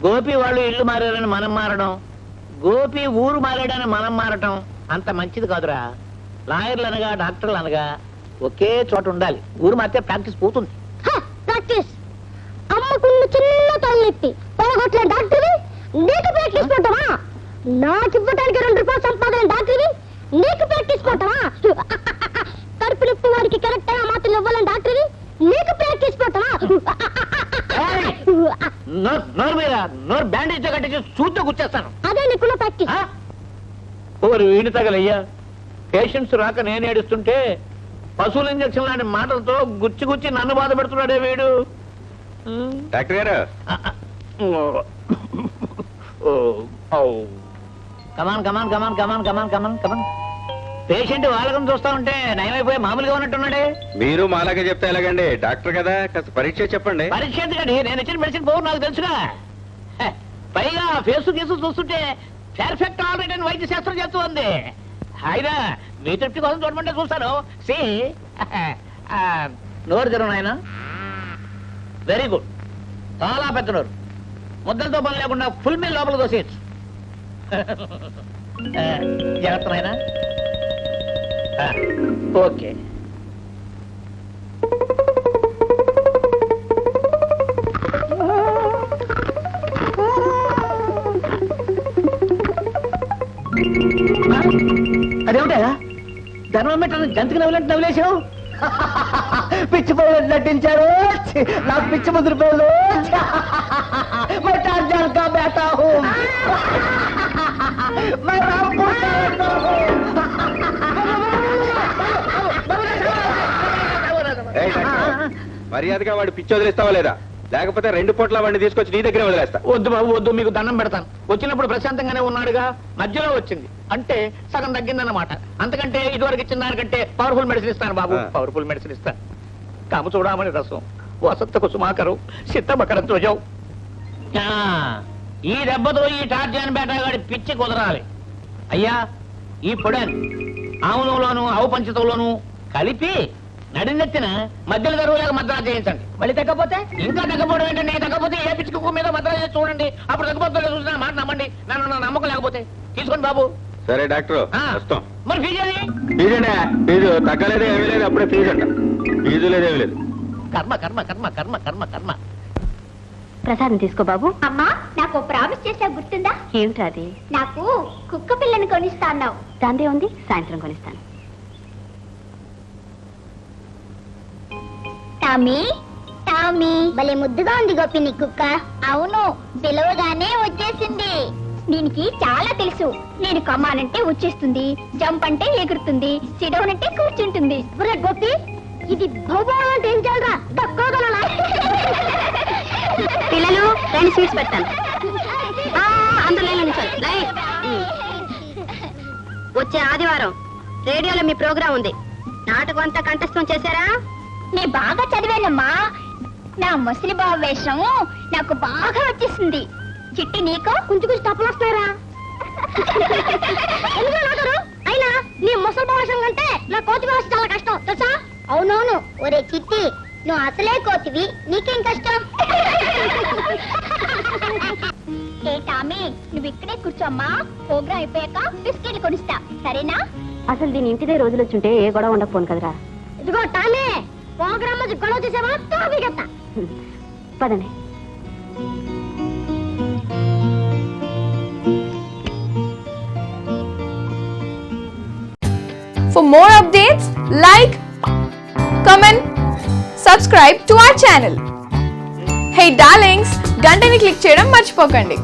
గోపి వాళ్ళు ఇల్లు మారారని మనం మారడం, గోపి ఊరు మారాడని మనం మారటం అంత మంచిది కాదురా. లాయర్లు అనగా డాక్టర్లు అనగా ఒకే చోట ఉండాలి. ఊరు మారితే ప్రాక్టీస్ పోతుంది. ప్రాక్టీస్ అమ్మకున్న చిన్న తలనొప్పి పొలగొట్టిన డాక్టర్వి నీకు ప్రాక్టీస్ కొట్టవా? నాకు ఇవ్వడానికి 2 రూపాయలు సంపాదన డాక్టర్వి నీకు ప్రాక్టీస్ కొట్టవా? కడుపు నొప్పి వారికి కరెక్ట్ అయినా మాత్రం ఇవ్వాలని డాక్టర్వి నీకు ప్రాక్టీస్ కొట్టవా? నోరు బ్యాండేజ్ కట్టించి చూస్తూ కూర్చేస్తాను. అదే నీకున్న ప్రాక్టీస్. ఓరు వీడి తగలయ్యా. పేషెంట్స్ రాక నేను ఏడుస్తుంటే పశువుల ఇంజక్షన్ లాంటి మాటలతో గుచ్చి గుచ్చి నన్ను బాధ పెడుతున్నాడే వీడు. డాక్టర్ గారు కమాన్ కమాన్ కమాన్ కమాన్ కమాన్ కమాన్ కమాన్. పేషెంట్ వాళ్ళకం చూస్తా ఉంటే నయమైపోయి మామూలుగా ఉన్నట్టున్నాడే. మీరు మాలాగా చెప్తే ఎలాగండి? డాక్టర్ కదా, కాస్త పరీక్ష చెప్పండి. పరీక్ష ఎందుకండి? నేను ఇచ్చిన మెడిసిన్ పోవు నాకు తెలుసుగా. పైగా ఫేసు గీసు చూస్తుంటే పర్ఫెక్ట్ ఆల్రెడీ అని వైద్య శాస్త్రం చెప్తూ ఉంది. అయినా మీ తృప్తి కోసం చూడమంటే చూస్తాను. సి నోరు తెరవు నాయన. Very good. చాలా పెద్ద నోరు. ముద్దలతో పని లేకుండా ఫుల్ మీల్ లోపల దోసేయచ్చు. జాగ్రత్త నాయన. ఓకే. అదేమిటా ధర్మం జంతుకు నవ్వులంటే నవ్వులేసావు? పిచ్చి పనులు నటించారు. నాకు పిచ్చి ముదిరిపోయాడు. బేటా మర్యాదగా వాడు పిచ్చి వదిలేస్తావా లేదా? లేకపోతే 2 పూట్ల వాడిని తీసుకొచ్చి నీ దగ్గర వదిలేస్తా. వద్దు బాబు వద్దు, మీకు దండం పెడతాను. వచ్చినప్పుడు ప్రశాంతంగానే ఉన్నాడుగా, మధ్యలో వచ్చింది అంటే సగం తగ్గిందన్నమాట. అంతకంటే ఇదివరకు ఇచ్చిన దానికంటే పవర్ఫుల్ మెడిసిన్ ఇస్తాను బాబు. పవర్ఫుల్ మెడిసిన్ ఇస్తాను. కాము చూడమని రసం, వసంతకు సుమాకరు, సిద్ధమకరం ధ్వజం. ఈ దెబ్బతో ఈ టార్జాన్ బేటగాడి పిచ్చి కుదరాలి. అయ్యా ఈ పొడని ఆవులోను ఆవు పంచతంలోను కలిపి నడినెత్తిన మధ్యలో దరువులాగా మద్రాసు చేయించండి. మళ్ళీ తగ్గపోతే ఇంకా తగ్గపోవడం ఏంటండి? తగ్గపోతే ఏ పిచ్చుకు మీద మద్రాసు చేసి చూడండి. అప్పుడు తగ్గపోతే చూసిన మాట నమ్మండి. నన్ను నమ్మకం లేకపోతే తీసుకోండి బాబు. సరే డాక్టర్ వస్తాం. మరి ఫీజు ఫీజండి? ఫీజు తగ్గలేదు ఏమీ లేదు. అప్పుడే ఫీజు అంట. ఫీజు లేదు ఏమీ లేదు. కర్మ కర్మ కర్మ కర్మ కర్మ కర్మ. ప్రసాదం తీసుకో బాబు. అమ్మా నాకు ప్రామిస్ చేసా గుర్తుందా? ఏమిటా అది? నాకు కుక్క పిల్లని కొనిస్తా అన్నావు. దాందే ఉంది, సాయంత్రం కొనిస్తాను. టామీ టామీ భలే ముద్దుగా ఉంది గోపి నీ కుక్క. అవును, పిలవగానే వచ్చేసింది. దీనికి చాలా తెలుసు. నేను కమ్మానంటే వచ్చేస్తుంది, జంప్ అంటే ఎగురుతుంది, సిడౌన్ అంటే కూర్చుంటుంది. గోపి ఇది భౌగోళం అంటే ఏం చేయాలరా? దక్కోగలలా? పిల్లలు 2 స్వీట్స్ పెడతాను. అందులో వచ్చే ఆదివారం రేడియోలో మీ ప్రోగ్రాం ఉంది. నాటకం అంతా కంఠస్థం చేశారా? నే బాగా చదివానమ్మా. నా ముసలి బావ వేషం నాకు బాగా వచ్చేసింది. చిట్టి నీకో కొంచెం కొంచెం తప్పులు వస్తారా? అయినా నీ ముసలి బావ వేషం కంటే నా కోతి వేషం చాలా కష్టం తెలుసా? అవునవును. ఒరే చిట్టి, నువ్వు అసలే కోతివి, నీకేం కష్టం? ఏ టామీ, నువ్వు ఇక్కడే కూర్చోమ్మా. ప్రోగ్రాం అయిపోయాక బిస్కెట్లు కొనిస్తా, సరేనా? అసలు దీని ఇంటిదే రోజులు వచ్చుంటే ఏ గొడవ ఉండకపోను కదరా. ఇదిగో టామీ, ప్రోగ్రాం మధ్య గొడవ చేసేవా తాగిగత్తా. పదండి. For more updates, like, comment, subscribe to our channel. Hey darlings, గంటని click చేయడం మర్చిపోకండి.